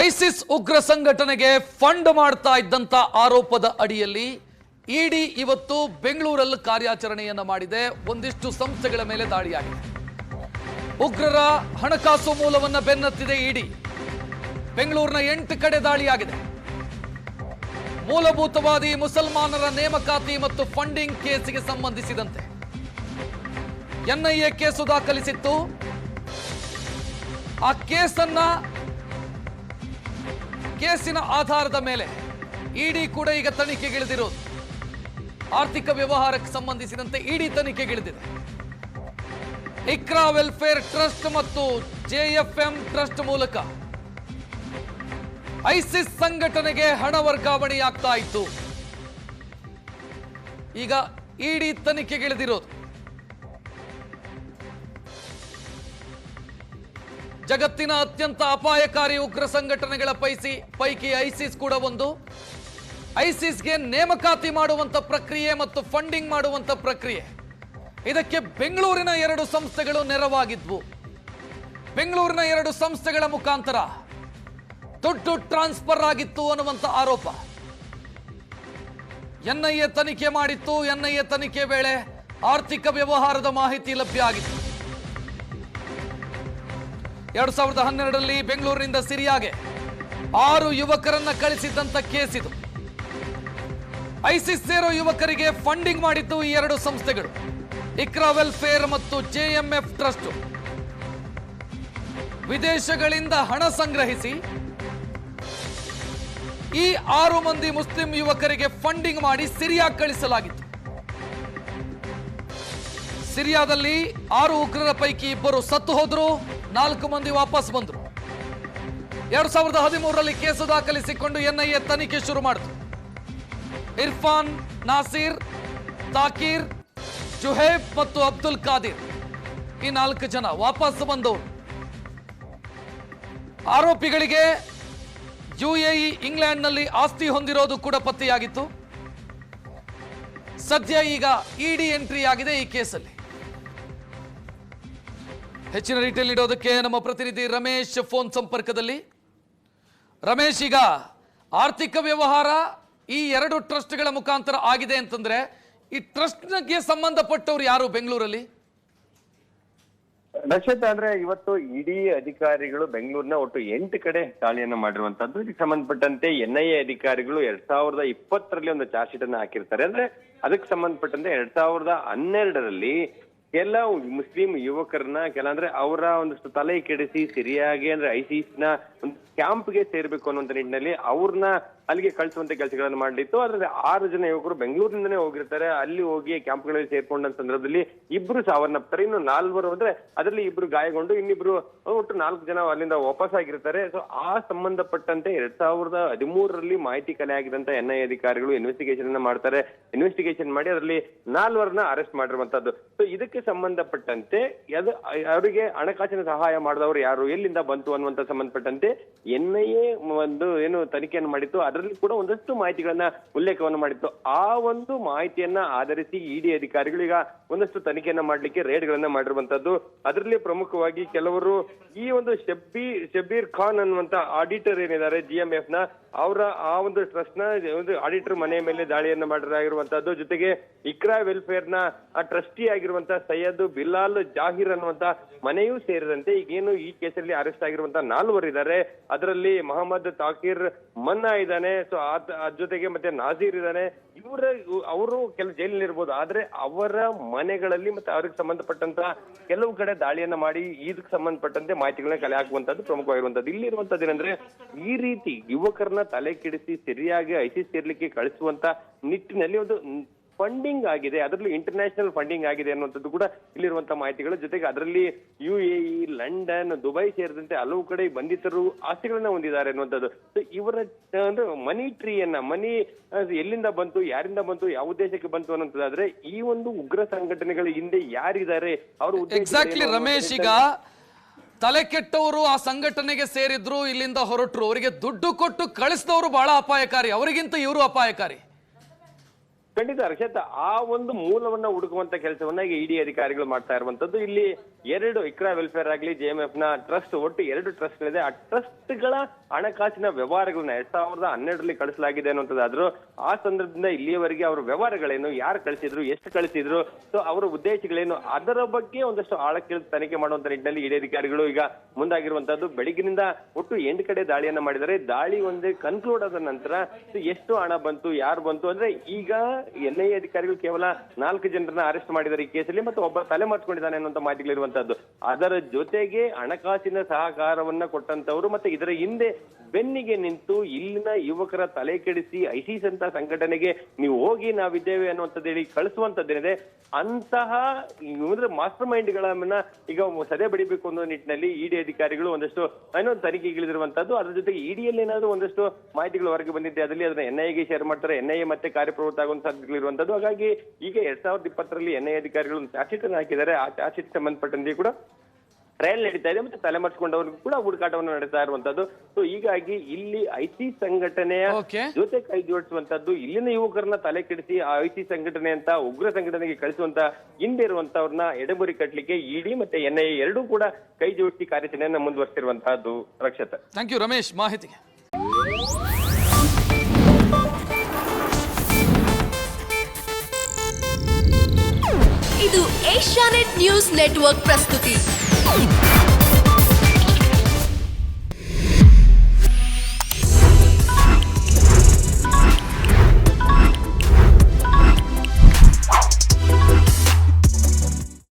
ISIS ಉಗ್ರ ಸಂಘಟನೆಗೆ fund ಮಾಡ್ತಾ ಇದ್ದಂತ ಆರೋಪದ ಅಡಿಯಲ್ಲಿ ಇಡಿ ಇವತ್ತು ಬೆಂಗಳೂರಲ್ಲಿ ಕಾರ್ಯಾಚರಣೆಯನ್ನ ಮಾಡಿದೆ. ಒಂದಿಷ್ಟು ಸಂಸ್ಥೆಗಳ ಮೇಲೆ ದಾಳಿಯಾಗಿದೆ. ಉಗ್ರರ ಹಣಕಾಸು ಮೂಲವನ್ನ ಬೆನ್ನತ್ತಿದೆ ಇಡಿ. ಬೆಂಗಳೂರಿನ 8 ಕಡೆ ದಾಳಿಯಾಗಿದೆ. ಮೂಲಭೂತವಾದಿ ಮುಸಲ್ಮಾನರ ನೇಮಕಾತಿ ಮತ್ತು ಫಂಡಿಂಗ್ ಕೇಸಿಗೆ ಸಂಬಂಧಿಸಿದಂತೆ ಎನ್ಐಎ ಕೇಸು ದಾಖಲಿಸಿತ್ತು. ಆ ಕೇಸಿನ ಆಧಾರದ ಮೇಲೆ ಇಡಿ ಕೂಡ ಈಗ ತನಿಖೆಗಿಳಿದಿರೋದು. ಆರ್ಥಿಕ ವ್ಯವಹಾರಕ್ಕೆ ಸಂಬಂಧಿಸಿದಂತೆ ಇಡಿ ತನಿಖೆಗಿಳಿದಿದೆ. ಇಕ್ರಾ ವೆಲ್ಫೇರ್ ಟ್ರಸ್ಟ್ ಮತ್ತು ಜೆಎಫ್ಎಂ ಟ್ರಸ್ಟ್ ಮೂಲಕ ಐಸಿಸ್ ಸಂಘಟನೆಗೆ ಹಣ ವರ್ಗಾವಣೆಯಾಗ್ತಾ ಇತ್ತು. ಈಗ ಇಡಿ ತನಿಖೆಗಿಳಿದಿರೋದು. ಜಗತ್ತಿನ ಅತ್ಯಂತ ಅಪಾಯಕಾರಿ ಉಗ್ರ ಸಂಘಟನೆಗಳ ಪೈಕಿ ಐಸಿಸ್ ಕೂಡ ಒಂದು. ಐಸಿಸ್ಗೆ ನೇಮಕಾತಿ ಮಾಡುವಂತ ಪ್ರಕ್ರಿಯೆ ಮತ್ತು ಫಂಡಿಂಗ್ ಮಾಡುವಂತ ಪ್ರಕ್ರಿಯೆ, ಇದಕ್ಕೆ ಬೆಂಗಳೂರಿನ 2 ಸಂಸ್ಥೆಗಳು ನೆರವಾಗಿದ್ವು. ಬೆಂಗಳೂರಿನ 2 ಸಂಸ್ಥೆಗಳ ಮುಖಾಂತರ ದುಡ್ಡು ಟ್ರಾನ್ಸ್ಫರ್ ಆಗಿತ್ತು ಅನ್ನುವಂತ ಆರೋಪ ಎನ್ಐಎ ತನಿಖೆ ಮಾಡಿತ್ತು. ಎನ್ಐಎ ತನಿಖೆ ವೇಳೆ ಆರ್ಥಿಕ ವ್ಯವಹಾರದ ಮಾಹಿತಿ ಲಭ್ಯ ಆಗಿತ್ತು. 2012ರಲ್ಲಿ ಬೆಂಗಳೂರಿನಿಂದ ಸಿರಿಯಾಗೆ 6 ಯುವಕರನ್ನ ಕಳಿಸಿದ್ದಂತ ಕೇಸ್ ಇದು. ಐಸಿಸ್ ಸೇರೋ ಯುವಕರಿಗೆ ಫಂಡಿಂಗ್ ಮಾಡಿತ್ತು ಈ 2 ಸಂಸ್ಥೆಗಳು, ಇಕ್ರಾ ವೆಲ್ಫೇರ್ ಮತ್ತು ಜೆಎಂಎಫ್ ಟ್ರಸ್ಟ್. ವಿದೇಶಗಳಿಂದ ಹಣ ಸಂಗ್ರಹಿಸಿ ಈ 6 ಮಂದಿ ಮುಸ್ಲಿಂ ಯುವಕರಿಗೆ ಫಂಡಿಂಗ್ ಮಾಡಿ ಸಿರಿಯಾ ಕಳಿಸಲಾಗಿತ್ತು. ಸಿರಿಯಾದಲ್ಲಿ 6 ಉಗ್ರರ ಪೈಕಿ 2 ಸತ್ತು ಹೋದ್ರು, 4 ಮಂದಿ ವಾಪಸ್ ಬಂದ್ರು. 2013ರಲ್ಲಿ ಕೇಸು ದಾಖಲಿಸಿಕೊಂಡು ಎನ್ಐಎ ತನಿಖೆ ಶುರು ಮಾಡಿತು. ಇರ್ಫಾನ್, ನಾಸೀರ್, ತಾಕೀರ್, ಜುಹೇಬ್ ಮತ್ತು ಅಬ್ದುಲ್ ಕಾದಿರ್, ಈ 4 ಜನ ವಾಪಸ್ ಬಂದವರು. ಆರೋಪಿಗಳಿಗೆ ಯುಎಇ, ಇಂಗ್ಲೆಂಡ್ನಲ್ಲಿ ಆಸ್ತಿ ಹೊಂದಿರೋದು ಕೂಡ ಪತ್ತೆಯಾಗಿತ್ತು. ಸದ್ಯ ಈಗ ಇಡಿ ಎಂಟ್ರಿ ಆಗಿದೆ ಈ ಕೇಸಲ್ಲಿ. ಹೆಚ್ಚಿನ ಡೀಟೇಲ್ ನೀಡೋದಕ್ಕೆ ನಮ್ಮ ಪ್ರತಿನಿಧಿ ರಮೇಶ್ ಫೋನ್ ಸಂಪರ್ಕದಲ್ಲಿ. ರಮೇಶ್, ಈಗ ಆರ್ಥಿಕ ವ್ಯವಹಾರ ಈ 2 ಟ್ರಸ್ಟ್ಗಳ ಮುಖಾಂತರ ಆಗಿದೆ ಅಂತಂದ್ರೆ ಈ ಟ್ರಸ್ಟ್ಗೆ ಸಂಬಂಧಪಟ್ಟವ್ರು ಯಾರು ಬೆಂಗಳೂರಲ್ಲಿ? ರಕ್ಷಿತ್, ಅಂದ್ರೆ ಇವತ್ತು ಇಡಿ ಅಧಿಕಾರಿಗಳು ಬೆಂಗಳೂರಿನ ಒಟ್ಟು 8 ಕಡೆ ದಾಳಿಯನ್ನ ಮಾಡಿರುವಂತದ್ದು. ಇದಕ್ಕೆ ಸಂಬಂಧಪಟ್ಟಂತೆ ಎನ್ಐಎ ಅಧಿಕಾರಿಗಳು 2020ರಲ್ಲಿ ಒಂದು ಚಾರ್ಜ್ ಶೀಟ್ ಅನ್ನ ಹಾಕಿರ್ತಾರೆ. ಅಂದ್ರೆ ಅದಕ್ಕೆ ಸಂಬಂಧಪಟ್ಟಂತೆ 2012ರಲ್ಲಿ ಕೆಲವು ಮುಸ್ಲಿಂ ಯುವಕರನ್ನ ಅಂದ್ರೆ ಅವರ ಒಂದಷ್ಟು ತಲೆ ಕೆಡಿಸಿ ಸಿರಿಯಾಗೆ ಅಂದ್ರೆ ಐಸಿಸ್ ನ ಒಂದು ಕ್ಯಾಂಪ್ಗೆ ಸೇರ್ಬೇಕು ಅನ್ನುವಂತ ನಿಟ್ಟಿನಲ್ಲಿ ಅವ್ರನ್ನ ಅಲ್ಲಿಗೆ ಕಳಿಸುವಂತ ಕೆಲಸಗಳನ್ನು ಮಾಡ್ಲಿತ್ತು. ಆದ್ರೆ 6 ಜನ ಯುವಕರು ಬೆಂಗಳೂರಿನಿಂದನೇ ಹೋಗಿರ್ತಾರೆ. ಅಲ್ಲಿ ಹೋಗಿ ಕ್ಯಾಂಪ್ಗಳಲ್ಲಿ ಸೇರ್ಕೊಂಡ ಸಂದರ್ಭದಲ್ಲಿ 2 ಸಾವನ್ನಪ್ತಾರೆ. ಇನ್ನು 4 ಅಂದ್ರೆ ಅದರಲ್ಲಿ 2 ಗಾಯಗೊಂಡು ಇನ್ನಿಬ್ರು, ಒಟ್ಟು 4 ಜನ ಅಲ್ಲಿಂದ ವಾಪಸ್ ಆಗಿರ್ತಾರೆ. ಸೊ ಆ ಸಂಬಂಧಪಟ್ಟಂತೆ 2013ರಲ್ಲಿ ಮಾಹಿತಿ ಕಲೆ ಆಗಿದಂತ ಎನ್ಐಎ ಅಧಿಕಾರಿಗಳು ಇನ್ವೆಸ್ಟಿಗೇಷನ್ ಅನ್ನ ಮಾಡ್ತಾರೆ. ಇನ್ವೆಸ್ಟಿಗೇಷನ್ ಮಾಡಿ ಅದರಲ್ಲಿ 4 ಅರೆಸ್ಟ್ ಮಾಡಿರುವಂತದ್ದು. ಸೊ ಇದಕ್ಕೆ ಸಂಬಂಧಪಟ್ಟಂತೆ ಅವರಿಗೆ ಹಣಕಾಸಿನ ಸಹಾಯ ಮಾಡಿದವರು ಯಾರು, ಎಲ್ಲಿಂದ ಬಂತು ಅನ್ನುವಂತ ಸಂಬಂಧಪಟ್ಟಂತೆ ಎನ್ಐಎ ಒಂದು ಏನು ತನಿಖೆಯನ್ನು ಮಾಡಿತ್ತು, ಅದರಲ್ಲಿ ಕೂಡ ಒಂದಷ್ಟು ಮಾಹಿತಿಗಳನ್ನ ಉಲ್ಲೇಖವನ್ನು ಮಾಡಿತ್ತು. ಆ ಒಂದು ಮಾಹಿತಿಯನ್ನ ಆಧರಿಸಿ ಇಡಿ ಅಧಿಕಾರಿಗಳು ಈಗ ಒಂದಷ್ಟು ತನಿಖೆಯನ್ನ ಮಾಡ್ಲಿಕ್ಕೆ ರೇಡ್ ಗಳನ್ನ ಮಾಡಿರುವಂತದ್ದು. ಅದರಲ್ಲಿ ಪ್ರಮುಖವಾಗಿ ಕೆಲವರು ಈ ಒಂದು ಶಬೀರ್ ಖಾನ್ ಅನ್ನುವಂತ ಆಡಿಟರ್ ಏನಿದ್ದಾರೆ ಜಿಎಂಎಫ್ ನ, ಅವರ ಆ ಒಂದು ಟ್ರಸ್ಟ್ ನ ಒಂದು ಆಡಿಟರ್ ಮನೆ ಮೇಲೆ ದಾಳಿಯನ್ನ ಮಾಡಿರುವಂತದ್ದು. ಜೊತೆಗೆ ಇಕ್ರಾ ವೆಲ್ಫೇರ್ ನ ಟ್ರಸ್ಟಿ ಆಗಿರುವಂತ ಸೈಯದ್ ಬಿಲಾಲ್ ಜಾಹಿರ್ ಅನ್ನುವಂತ ಮನೆಯೂ ಸೇರಿದಂತೆ ಈಗೇನು ಈ ಕೇಸಲ್ಲಿ ಅರೆಸ್ಟ್ ಆಗಿರುವಂತ 4 ಇದ್ದಾರೆ. ಅದರಲ್ಲಿ ಮೊಹಮ್ಮದ್ ತಾಕೀರ್ ಮನ್ನಾ ಇದ್ದಾನೆ. ಸೊ ಜೊತೆಗೆ ಮತ್ತೆ ನಾಜೀರ್ ಇದ್ದಾನೆ. ಅವರು ಕೆಲವು ಜೈಲಿನಲ್ಲಿ ಇರ್ಬೋದು, ಆದ್ರೆ ಅವರ ಮನೆಗಳಲ್ಲಿ ಮತ್ತೆ ಅವ್ರಿಗೆ ಸಂಬಂಧಪಟ್ಟಂತ ಕೆಲವು ಕಡೆ ದಾಳಿಯನ್ನ ಮಾಡಿ ಇದಕ್ಕೆ ಸಂಬಂಧಪಟ್ಟಂತೆ ಮಾಹಿತಿಗಳನ್ನ ಕಲೆ ಹಾಕುವಂತದ್ದು ಪ್ರಮುಖವಾಗಿರುವಂತದ್ದು. ಇಲ್ಲಿರುವಂತದ್ದು ಏನಂದ್ರೆ ಈ ರೀತಿ ಯುವಕರನ್ನ ತಲೆ ಕೆಡಿಸಿ ಸರಿಯಾಗಿ ಐಸಿಸ್ ಸೇರ್ಲಿಕ್ಕೆ ಕಳಿಸುವಂತ ನಿಟ್ಟಿನಲ್ಲಿ ಒಂದು ಫಂಡಿಂಗ್ ಆಗಿದೆ, ಅದರಲ್ಲಿ ಇಂಟರ್ನ್ಯಾಷನಲ್ ಫಂಡಿಂಗ್ ಆಗಿದೆ ಅನ್ನುವಂಥದ್ದು ಕೂಡ ಇಲ್ಲಿರುವಂತಹ ಮಾಹಿತಿಗಳು. ಜೊತೆಗೆ ಅದರಲ್ಲಿ ಯುಎಇ, ಲಂಡನ್, ದುಬೈ ಸೇರಿದಂತೆ ಹಲವು ಕಡೆ ಬಂಧಿತರು ಆಸ್ತಿಗಳನ್ನ ಹೊಂದಿದ್ದಾರೆ ಅನ್ನುವಂಥದ್ದು. ಇವರ ಅಂದ್ರೆ ಮನಿ ಟ್ರೀಯನ್ನ, ಮನಿ ಎಲ್ಲಿಂದ ಬಂತು, ಯಾರಿಂದ ಬಂತು, ಯಾವ ಉದ್ದೇಶಕ್ಕೆ ಬಂತು ಅನ್ನೋದಾದ್ರೆ ಈ ಒಂದು ಉಗ್ರ ಸಂಘಟನೆಗಳ ಹಿಂದೆ ಯಾರಿದ್ದಾರೆ, ಅವರು ಎಕ್ಸಾಕ್ಟ್ಲಿ ರಮೇಶ್, ಈಗ ತಲೆ ಕೆಟ್ಟವರು ಆ ಸಂಘಟನೆಗೆ ಸೇರಿದ್ರು, ಇಲ್ಲಿಂದ ಹೊರಟರು, ಅವರಿಗೆ ದುಡ್ಡು ಕೊಟ್ಟು ಕಳಿಸಿದವರು ಬಹಳ ಅಪಾಯಕಾರಿ, ಅವರಿಗಿಂತ ಇವರು ಅಪಾಯಕಾರಿ. ಖಂಡಿತ ರಕ್ಷಿತ್, ಆ ಒಂದು ಮೂಲವನ್ನ ಹುಡುಕುವಂತ ಕೆಲಸವನ್ನ ಈಗ ಇಡಿ ಅಧಿಕಾರಿಗಳು ಮಾಡ್ತಾ ಇರುವಂತದ್ದು. ಇಲ್ಲಿ ಎರಡು ಇಕ್ರಾ ವೆಲ್ಫೇರ್ ಆಗಲಿ JMF ನ ಟ್ರಸ್ಟ್, ಒಟ್ಟು 2 ಟ್ರಸ್ಟ್ ಗಳಿದೆ. ಆ ಟ್ರಸ್ಟ್ ಗಳ ಹಣಕಾಸಿನ ವ್ಯವಹಾರಗಳನ್ನ 2012ರಲ್ಲಿ ಕಳಿಸಲಾಗಿದೆ ಅನ್ನುವಂಥದ್ದಾದ್ರೂ ಆ ಸಂದರ್ಭದಿಂದ ಇಲ್ಲಿಯವರೆಗೆ ಅವರ ವ್ಯವಹಾರಗಳೇನು, ಯಾರು ಕಳಿಸಿದ್ರು, ಎಷ್ಟು ಕಳಿಸಿದ್ರು, ಸೊ ಅವರ ಉದ್ದೇಶಗಳೇನು, ಅದರ ಬಗ್ಗೆ ಒಂದಷ್ಟು ಆಳಕ್ಕೆ ತನಿಖೆ ಮಾಡುವಂತ ನಿಟ್ಟಿನಲ್ಲಿ ಇಡಿ ಅಧಿಕಾರಿಗಳು ಈಗ ಮುಂದಾಗಿರುವಂತದ್ದು. ಬೆಳಗಿನಿಂದ ಒಟ್ಟು 8 ಕಡೆ ದಾಳಿಯನ್ನ ಮಾಡಿದ್ದಾರೆ. ದಾಳಿ ಒಂದೇ ಕನ್ಕ್ಲೂಡ್ ಆದ ನಂತರ ಎಷ್ಟು ಹಣ ಬಂತು, ಯಾರು ಬಂತು ಅಂದ್ರೆ ಈಗ NIA ಅಧಿಕಾರಿಗಳು ಕೇವಲ 4 ಜನರನ್ನ ಅರೆಸ್ಟ್ ಮಾಡಿದ್ದಾರೆ ಈ ಕೇಸಲ್ಲಿ, ಮತ್ತು ಒಬ್ಬ ತಲೆ ಮರೆಸ್ಕೊಂಡಿದ್ದಾನೆ ಅನ್ನುವಂತ ಮಾಹಿತಿಗಳಿರುವಂತದ್ದು. ಅದರ ಜೊತೆಗೆ ಹಣಕಾಸಿನ ಸಹಕಾರವನ್ನ ಕೊಟ್ಟಂತವ್ರು ಮತ್ತೆ ಇದರ ಹಿಂದೆ ಬೆನ್ನಿಗೆ ನಿಂತು ಇಲ್ಲಿನ ಯುವಕರ ತಲೆ ಕೆಡಿಸಿ ISIS ಅಂತ ಸಂಘಟನೆಗೆ ನೀವು ಹೋಗಿ ನಾವಿದ್ದೇವೆ ಅನ್ನುವಂಥದ್ದು ಹೇಳಿ ಕಳಿಸುವಂತದ್ದೇನಿದೆ, ಅಂತಹ ಮಾಸ್ಟರ್ ಮೈಂಡ್ ಗಳನ್ನ ಈಗ ಸದೆ ಬಡಿಬೇಕು ಅನ್ನೋ ನಿಟ್ಟಿನಲ್ಲಿ ಇಡಿ ಅಧಿಕಾರಿಗಳು ಒಂದಷ್ಟು ತನಿಖೆಗಿಳಿದಿರುವಂತದ್ದು. ಅದರ ಜೊತೆಗೆ ಇಡಿಯಲ್ಲಿ ಏನಾದ್ರು ಒಂದಷ್ಟು ಮಾಹಿತಿಗಳು ಹೊರಗೆ ಬಂದಿದೆ, ಅದರಲ್ಲಿ ಅದನ್ನ NIAಗೆ ಶೇರ್ ಮಾಡ್ತಾರೆ, NIA ಮತ್ತೆ ಕಾರ್ಯಪ್ರವೃತ್ತ ಆಗುವಂತ ಸಾಧ್ಯತೆಗಳಿರುವಂತದ್ದು. ಹಾಗಾಗಿ ಈಗ 2020ರಲ್ಲಿ NIA ಅಧಿಕಾರಿಗಳು ಒಂದು ಚಾರ್ಜ್ ಶೀಟ್ ಹಾಕಿದ್ದಾರೆ. ಆ ಚಾರ್ಜ್ ಶೀಟ್ ಸಂಬಂಧಪಟ್ಟಂತೆ ಕೂಡ ಟ್ರಯಲ್ ನಡೀತಾ ಇದೆ, ಮತ್ತೆ ತಲೆಮರೆಸಿಕೊಂಡವರಿಗೂ ಕೂಡ ಹುಡುಕಾಟವನ್ನು ನಡೆಸ್ತಾ ಇರುವಂತದ್ದು. ಸೊ ಹೀಗಾಗಿ ಇಲ್ಲಿ ISIS ಸಂಘಟನೆಯ ಜೊತೆ ಕೈ ಜೋಡಿಸುವಂತದ್ದು, ಇಲ್ಲಿನ ಯುವಕರನ್ನ ತಲೆ ಕೆಡಿಸಿ ಆ ISIS ಸಂಘಟನೆ ಅಂತ ಉಗ್ರ ಸಂಘಟನೆಗೆ ಕಳಿಸುವಂತ ಹಿಂದೆ ಇರುವಂತವ್ರನ್ನ ಎಡೆಮುರಿ ಕಟ್ಟಲಿಕ್ಕೆ ಇಡಿ ಮತ್ತೆ NIA ಎರಡೂ ಕೂಡ ಕೈ ಜೋಡಿಸಿ ಕಾರ್ಯಾಚರಣೆಯನ್ನ ಮುಂದುವರಿಸಿರುವಂತಹದ್ದು. ರಕ್ಷಿತ, ಥ್ಯಾಂಕ್ ಯು ರಮೇಶ್ ಮಾಹಿತಿಗೆ. ಇದು ಏಷ್ಯಾನೆಟ್ ನ್ಯೂಸ್ ನೆಟ್ವರ್ಕ್ ಪ್ರಸ್ತುತಿ.